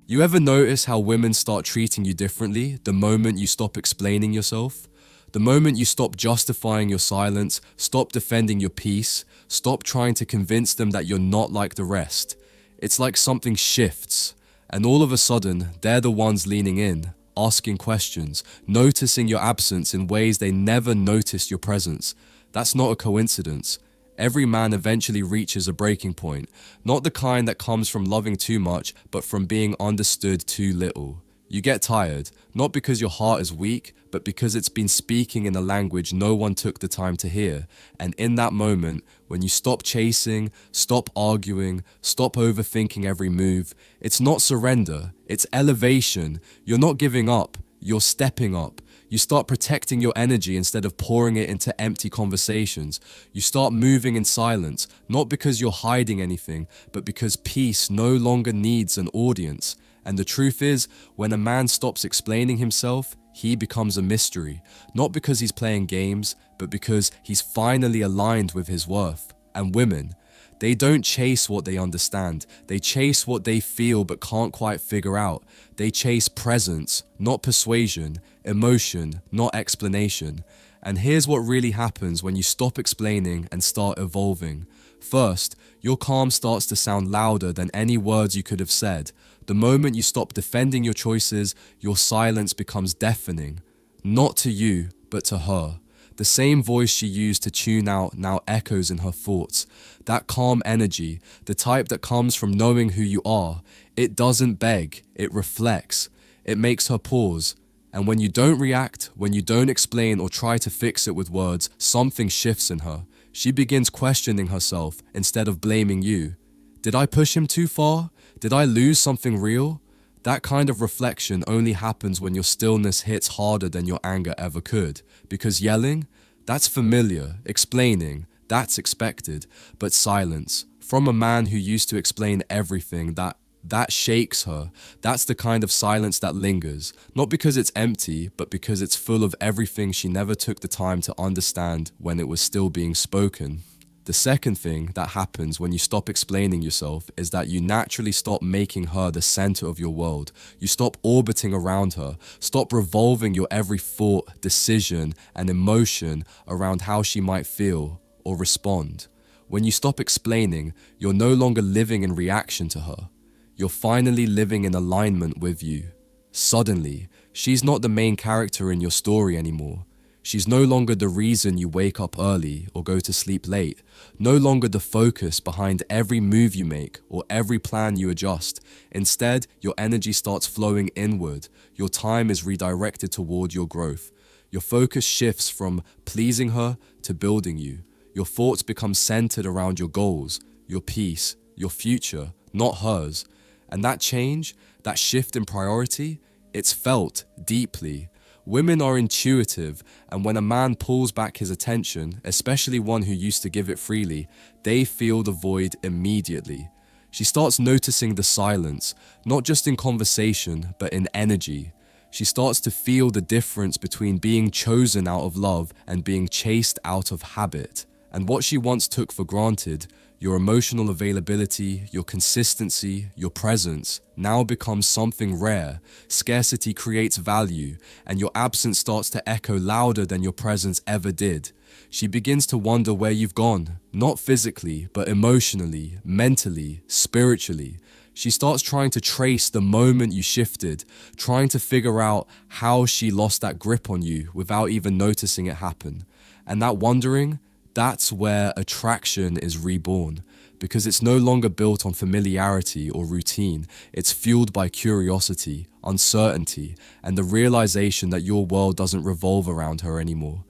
You ever notice how women start treating you differently the moment you stop explaining yourself? The moment you stop justifying your silence, stop defending your peace, stop trying to convince them that you're not like the rest. It's like something shifts, and all of a sudden, they're the ones leaning in, asking questions, noticing your absence in ways they never noticed your presence. That's not a coincidence. Every man eventually reaches a breaking point, not the kind that comes from loving too much, but from being understood too little. You get tired, not because your heart is weak, but because it's been speaking in a language no one took the time to hear. And in that moment, when you stop chasing, stop arguing, stop overthinking every move, it's not surrender, it's elevation. You're not giving up, you're stepping up. You start protecting your energy instead of pouring it into empty conversations. You start moving in silence, not because you're hiding anything, but because peace no longer needs an audience. And the truth is, when a man stops explaining himself, he becomes a mystery. Not because he's playing games, but because he's finally aligned with his worth. And women, they don't chase what they understand. They chase what they feel but can't quite figure out. They chase presence, not persuasion, emotion, not explanation. And here's what really happens when you stop explaining and start evolving. First, your calm starts to sound louder than any words you could have said. The moment you stop defending your choices, your silence becomes deafening. Not to you, but to her. The same voice she used to tune out now echoes in her thoughts. That calm energy, the type that comes from knowing who you are, it doesn't beg, it reflects. It makes her pause. And when you don't react, when you don't explain or try to fix it with words, something shifts in her. She begins questioning herself instead of blaming you. Did I push him too far? Did I lose something real? That kind of reflection only happens when your stillness hits harder than your anger ever could. Because yelling, that's familiar. Explaining, that's expected. But silence, from a man who used to explain everything, that shakes her. That's the kind of silence that lingers. Not because it's empty, but because it's full of everything she never took the time to understand when it was still being spoken. The second thing that happens when you stop explaining yourself is that you naturally stop making her the center of your world. You stop orbiting around her, stop revolving your every thought, decision, and emotion around how she might feel or respond. When you stop explaining, you're no longer living in reaction to her. You're finally living in alignment with you. Suddenly, she's not the main character in your story anymore. She's no longer the reason you wake up early or go to sleep late, no longer the focus behind every move you make or every plan you adjust. Instead, your energy starts flowing inward. Your time is redirected toward your growth. Your focus shifts from pleasing her to building you. Your thoughts become centered around your goals, your peace, your future, not hers. And that change, that shift in priority, it's felt deeply. Women are intuitive, and when a man pulls back his attention, especially one who used to give it freely, they feel the void immediately. She starts noticing the silence, not just in conversation, but in energy. She starts to feel the difference between being chosen out of love and being chased out of habit. And what she once took for granted, your emotional availability, your consistency, your presence, now becomes something rare. Scarcity creates value, and your absence starts to echo louder than your presence ever did. She begins to wonder where you've gone, not physically, but emotionally, mentally, spiritually. She starts trying to trace the moment you shifted, trying to figure out how she lost that grip on you without even noticing it happen. And that wondering, that's where attraction is reborn, because it's no longer built on familiarity or routine. It's fueled by curiosity, uncertainty, and the realization that your world doesn't revolve around her anymore.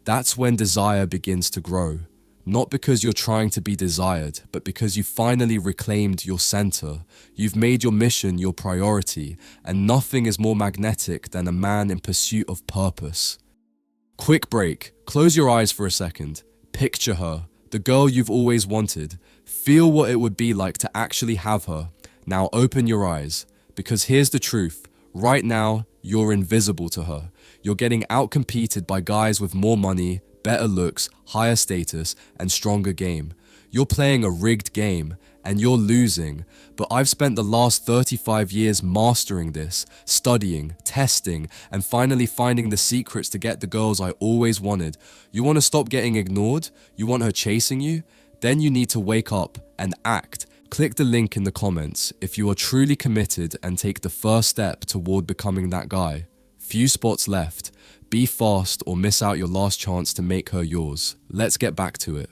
That's when desire begins to grow, not because you're trying to be desired, but because you finally reclaimed your center. You've made your mission your priority, and nothing is more magnetic than a man in pursuit of purpose. Quick break. Close your eyes for a second. Picture her, the girl you've always wanted. Feel what it would be like to actually have her. Now open your eyes, because here's the truth. Right now, you're invisible to her. You're getting outcompeted by guys with more money, better looks, higher status, and stronger game. You're playing a rigged game, and you're losing. But I've spent the last 35 years mastering this, studying, testing, and finally finding the secrets to get the girls I always wanted. You want to stop getting ignored? You want her chasing you? Then you need to wake up and act. Click the link in the comments if you are truly committed and take the first step toward becoming that guy. Few spots left. Be fast or miss out your last chance to make her yours. Let's get back to it.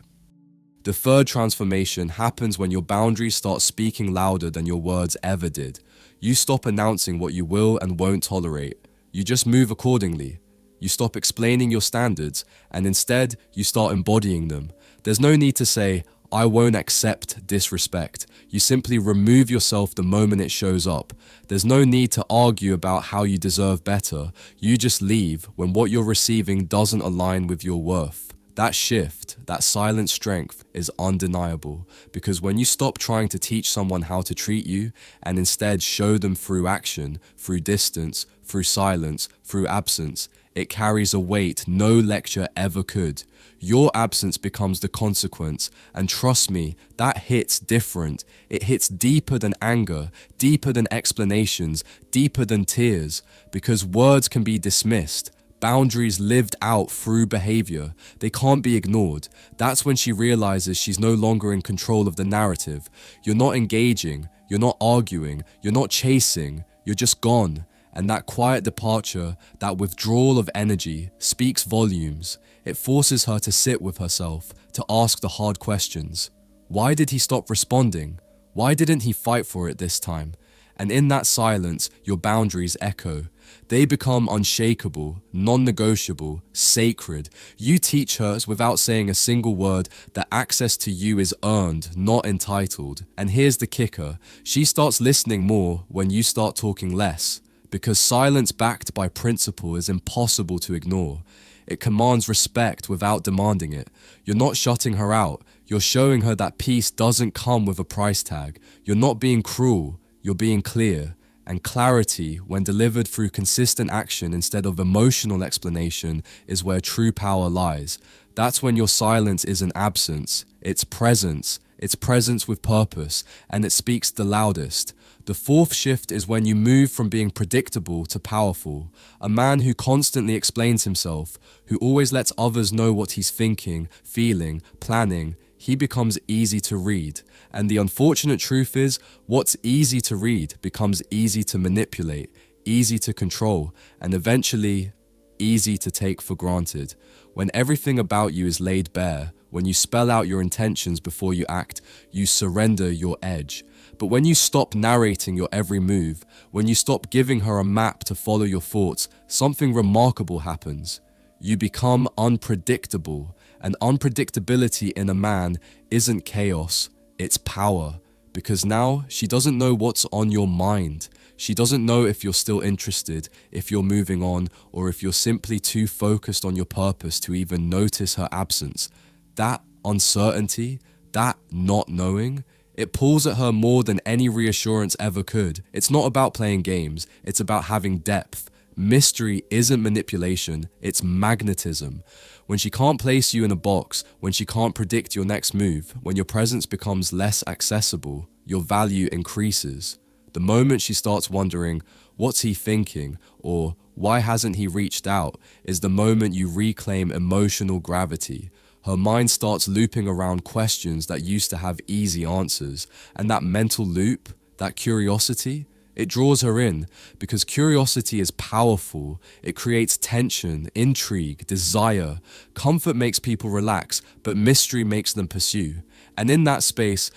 The third transformation happens when your boundaries start speaking louder than your words ever did. You stop announcing what you will and won't tolerate. You just move accordingly. You stop explaining your standards, and instead, you start embodying them. There's no need to say, I won't accept disrespect. You simply remove yourself the moment it shows up. There's no need to argue about how you deserve better. You just leave when what you're receiving doesn't align with your worth. That shift, that silent strength is undeniable, because when you stop trying to teach someone how to treat you and instead show them through action, through distance, through silence, through absence, it carries a weight no lecture ever could. Your absence becomes the consequence, and trust me, that hits different. It hits deeper than anger, deeper than explanations, deeper than tears, because words can be dismissed. Boundaries lived out through behavior. They can't be ignored. That's when she realizes she's no longer in control of the narrative. You're not engaging, you're not arguing, you're not chasing, you're just gone. And that quiet departure, that withdrawal of energy, speaks volumes. It forces her to sit with herself, to ask the hard questions. Why did he stop responding? Why didn't he fight for it this time? And in that silence, your boundaries echo. They become unshakable, non-negotiable, sacred. You teach her without saying a single word that access to you is earned, not entitled. And here's the kicker. She starts listening more when you start talking less. Because silence backed by principle is impossible to ignore. It commands respect without demanding it. You're not shutting her out. You're showing her that peace doesn't come with a price tag. You're not being cruel. You're being clear. And clarity, when delivered through consistent action instead of emotional explanation, is where true power lies. That's when your silence isn't absence. It's presence. It's presence with purpose, and it speaks the loudest. The fourth shift is when you move from being predictable to powerful. A man who constantly explains himself, who always lets others know what he's thinking, feeling, planning, he becomes easy to read. And the unfortunate truth is, what's easy to read becomes easy to manipulate, easy to control, and eventually easy to take for granted. When everything about you is laid bare, when you spell out your intentions before you act, you surrender your edge. But when you stop narrating your every move, when you stop giving her a map to follow your thoughts, something remarkable happens. You become unpredictable, and unpredictability in a man isn't chaos, it's power. Because now she doesn't know what's on your mind. She doesn't know if you're still interested, if you're moving on, or if you're simply too focused on your purpose to even notice her absence. That uncertainty, that not knowing, it pulls at her more than any reassurance ever could. It's not about playing games, it's about having depth. Mystery isn't manipulation, it's magnetism. When she can't place you in a box, when she can't predict your next move, when your presence becomes less accessible, your value increases. The moment she starts wondering, what's he thinking, or why hasn't he reached out, is the moment you reclaim emotional gravity. Her mind starts looping around questions that used to have easy answers, and that mental loop, that curiosity, it draws her in, because curiosity is powerful. It creates tension, intrigue, desire. Comfort makes people relax, but mystery makes them pursue. And in that space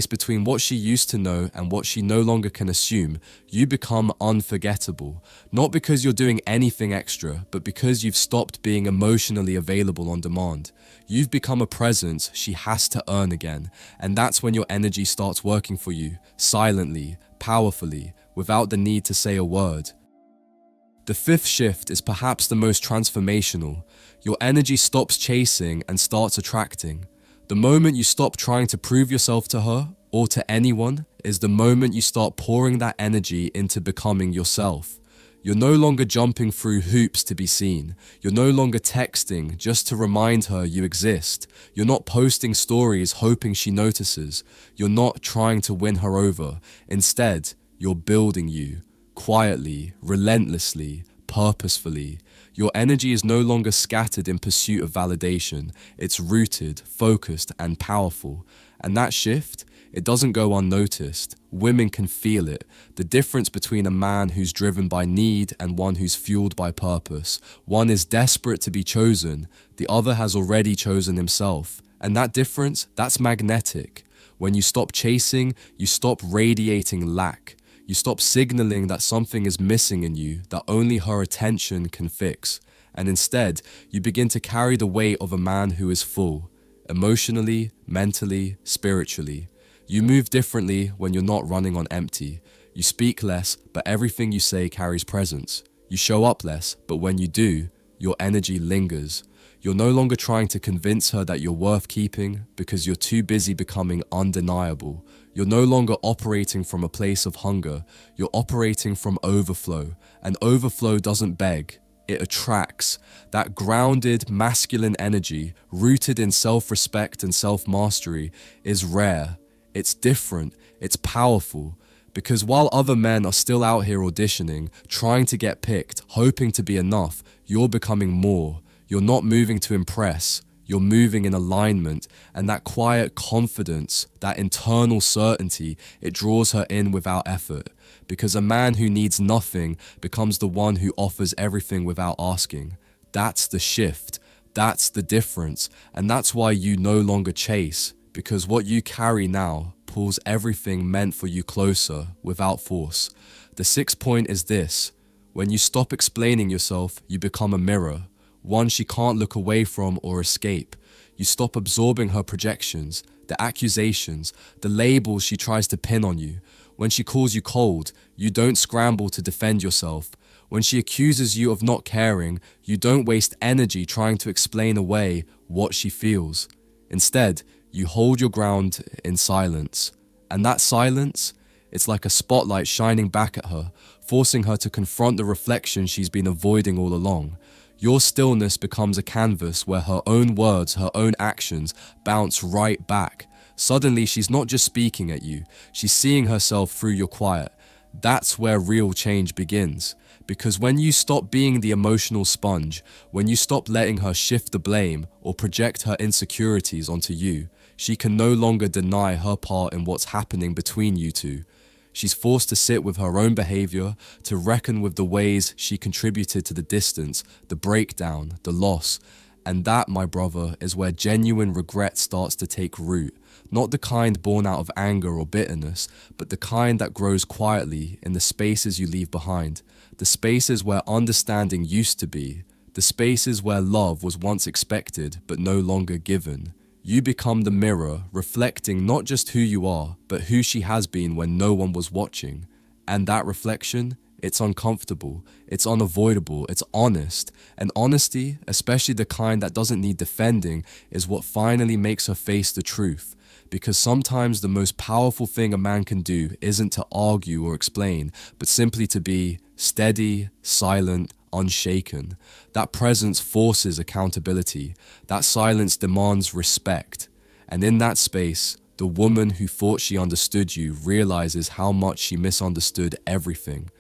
between what she used to know and what she no longer can assume, you become unforgettable. Not because you're doing anything extra, but because you've stopped being emotionally available on demand. You've become a presence she has to earn again, and that's when your energy starts working for you, silently, powerfully, without the need to say a word. The fifth shift is perhaps the most transformational. Your energy stops chasing and starts attracting. The moment you stop trying to prove yourself to her or to anyone is the moment you start pouring that energy into becoming yourself. You're no longer jumping through hoops to be seen. You're no longer texting just to remind her you exist. You're not posting stories hoping she notices. You're not trying to win her over. Instead, you're building you, quietly, relentlessly, purposefully. Your energy is no longer scattered in pursuit of validation. It's rooted, focused, and powerful. And that shift, it doesn't go unnoticed. Women can feel it. The difference between a man who's driven by need and one who's fueled by purpose. One is desperate to be chosen. The other has already chosen himself. And that difference, that's magnetic. When you stop chasing, you stop radiating lack. You stop signaling that something is missing in you that only her attention can fix. And instead, you begin to carry the weight of a man who is full, emotionally, mentally, spiritually. You move differently when you're not running on empty. You speak less, but everything you say carries presence. You show up less, but when you do, your energy lingers. You're no longer trying to convince her that you're worth keeping because you're too busy becoming undeniable. You're no longer operating from a place of hunger. You're operating from overflow. And overflow doesn't beg. It attracts. That grounded, masculine energy, rooted in self-respect and self-mastery, is rare. It's different. It's powerful. Because while other men are still out here auditioning, trying to get picked, hoping to be enough, you're becoming more. You're not moving to impress. You're moving in alignment, and that quiet confidence, that internal certainty, it draws her in without effort. Because a man who needs nothing becomes the one who offers everything without asking. That's the shift. That's the difference. And that's why you no longer chase. Because what you carry now pulls everything meant for you closer without force. The sixth point is this. When you stop explaining yourself, you become a mirror. One she can't look away from or escape. You stop absorbing her projections, the accusations, the labels she tries to pin on you. When she calls you cold, you don't scramble to defend yourself. When she accuses you of not caring, you don't waste energy trying to explain away what she feels. Instead, you hold your ground in silence. And that silence, it's like a spotlight shining back at her, forcing her to confront the reflection she's been avoiding all along. Your stillness becomes a canvas where her own words, her own actions bounce right back. Suddenly, she's not just speaking at you, she's seeing herself through your quiet. That's where real change begins. Because when you stop being the emotional sponge, when you stop letting her shift the blame or project her insecurities onto you, she can no longer deny her part in what's happening between you two. She's forced to sit with her own behavior, to reckon with the ways she contributed to the distance, the breakdown, the loss. And that, my brother, is where genuine regret starts to take root. Not the kind born out of anger or bitterness, but the kind that grows quietly in the spaces you leave behind. The spaces where understanding used to be. The spaces where love was once expected, but no longer given. You become the mirror, reflecting not just who you are, but who she has been when no one was watching. And that reflection, it's uncomfortable, it's unavoidable, it's honest. And honesty, especially the kind that doesn't need defending, is what finally makes her face the truth. Because sometimes the most powerful thing a man can do isn't to argue or explain, but simply to be steady, silent, unshaken. That presence forces accountability. That silence demands respect. And in that space, the woman who thought she understood you realizes how much she misunderstood everything.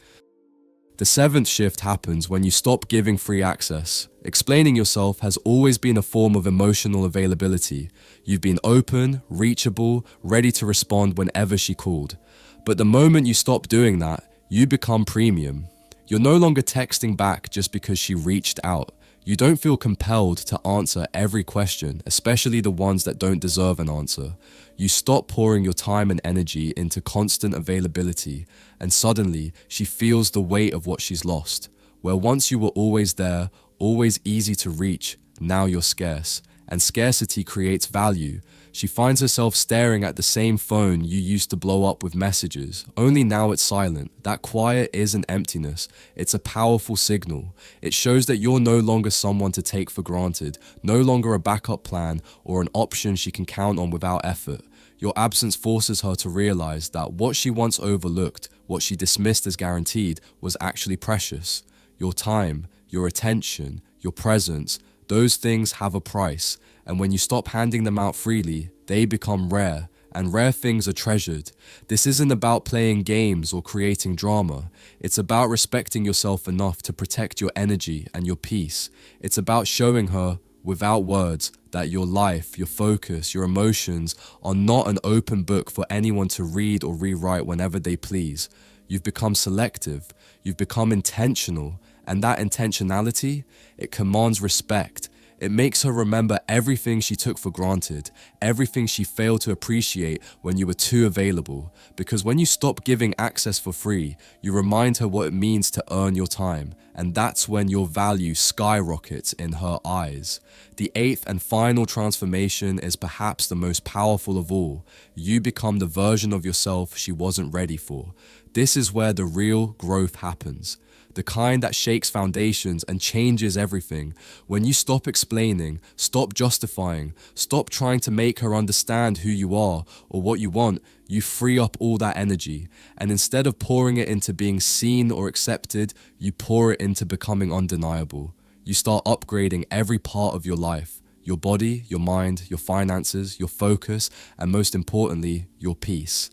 The seventh shift happens when you stop giving free access. Explaining yourself has always been a form of emotional availability. You've been open, reachable, ready to respond whenever she called. But the moment you stop doing that, you become premium. You're no longer texting back just because she reached out. You don't feel compelled to answer every question, especially the ones that don't deserve an answer. You stop pouring your time and energy into constant availability, and suddenly she feels the weight of what she's lost. Where once you were always there, always easy to reach, now you're scarce. And scarcity creates value. She finds herself staring at the same phone you used to blow up with messages, only now it's silent. That quiet isn't emptiness, it's a powerful signal. It shows that you're no longer someone to take for granted, no longer a backup plan or an option she can count on without effort. Your absence forces her to realize that what she once overlooked, what she dismissed as guaranteed, was actually precious. Your time, your attention, your presence, those things have a price, and when you stop handing them out freely, they become rare, and rare things are treasured. This isn't about playing games or creating drama. It's about respecting yourself enough to protect your energy and your peace. It's about showing her, without words, that your life, your focus, your emotions are not an open book for anyone to read or rewrite whenever they please. You've become selective, you've become intentional, and that intentionality, it commands respect. It makes her remember everything she took for granted, everything she failed to appreciate when you were too available. Because when you stop giving access for free, you remind her what it means to earn your time, and that's when your value skyrockets in her eyes. The eighth and final transformation is perhaps the most powerful of all. You become the version of yourself she wasn't ready for. This is where the real growth happens. The kind that shakes foundations and changes everything. When you stop explaining, stop justifying, stop trying to make her understand who you are or what you want, you free up all that energy. And instead of pouring it into being seen or accepted, you pour it into becoming undeniable. You start upgrading every part of your life. Your body, your mind, your finances, your focus, and most importantly, your peace.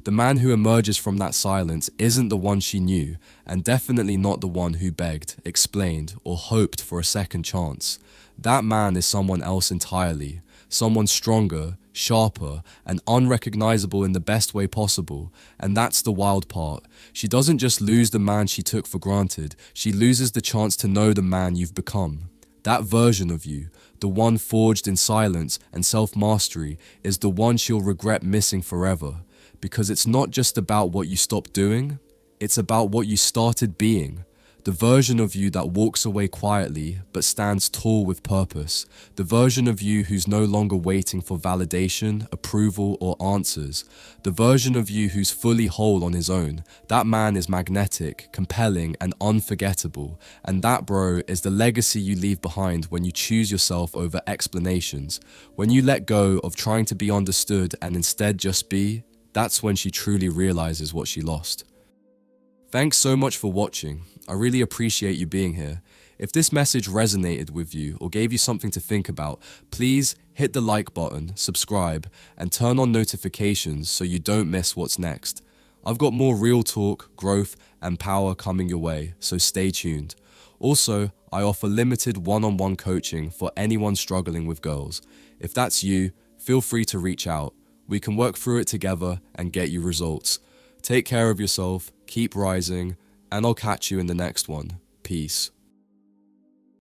The man who emerges from that silence isn't the one she knew, and definitely not the one who begged, explained, or hoped for a second chance. That man is someone else entirely, someone stronger, sharper, and unrecognizable in the best way possible. And that's the wild part. She doesn't just lose the man she took for granted, she loses the chance to know the man you've become. That version of you, the one forged in silence and self-mastery, is the one she'll regret missing forever. Because it's not just about what you stopped doing, it's about what you started being. The version of you that walks away quietly but stands tall with purpose. The version of you who's no longer waiting for validation, approval, or answers. The version of you who's fully whole on his own. That man is magnetic, compelling, and unforgettable. And that, bro, is the legacy you leave behind when you choose yourself over explanations. When you let go of trying to be understood and instead just be, that's when she truly realizes what she lost. Thanks so much for watching. I really appreciate you being here. If this message resonated with you or gave you something to think about, please hit the like button, subscribe, and turn on notifications so you don't miss what's next. I've got more real talk, growth, and power coming your way, so stay tuned. Also, I offer limited one-on-one coaching for anyone struggling with girls. If that's you, feel free to reach out. We can work through it together and get you results. Take care of yourself, keep rising, and I'll catch you in the next one. Peace.